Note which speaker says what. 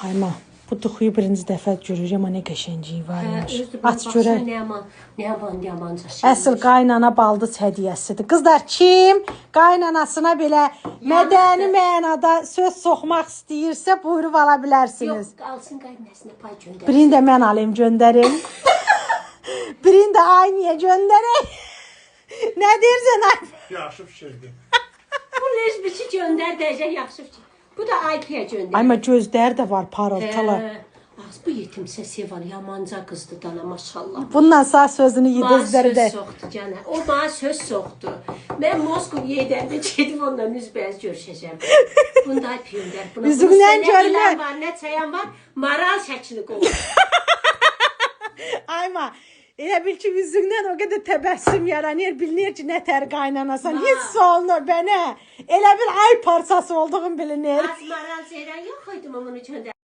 Speaker 1: Ayma, bu duxuyu birinci dəfə görürəm, nə qəşəngliyi var imiş. Aç görək.
Speaker 2: Nə yamanca şey.
Speaker 1: Əsl qaynana baldız hədiyəsidir. Qızlar, kim qaynanasına belə mədəni mənada söz soxmaq istəyirsə, buyurub ala bilərsiniz.
Speaker 2: Yox, alsın qaynanasına pay göndər.
Speaker 1: Birini də mən alayım, göndərim. Birini də Aynıya göndərək. Nə deyirsən Ay?
Speaker 3: Yaxşı fikirdir.
Speaker 2: Bu lezbisi göndər dəyəcək, yaxşı fikir. Bu da Aypiyə göndər.
Speaker 1: Ayma gözləri də var parıltılı.
Speaker 2: Az bu yetimsə Seval yamanca qızdı dana maşallah.
Speaker 1: Bundan sağ sözünü yedizləri də.
Speaker 2: Söz soxdu gənə. O bana söz soxdu. Mən Moskov yedəndə gedib onunla üzbəyiz görüşəcəm. Bunda Aypiyə göndər.
Speaker 1: Üzündən görmə.
Speaker 2: Nə çayan var, maral şəkli qoyur.
Speaker 1: Ayma, elə bil ki üzündən o qədər təbəssüm yaranır, bilinir ki, nətər qaynanasan, hiss olunur bənə. Elə bir ay parçası olduğun bilinir.
Speaker 2: Az maral ceyran yox idi, onu göndər.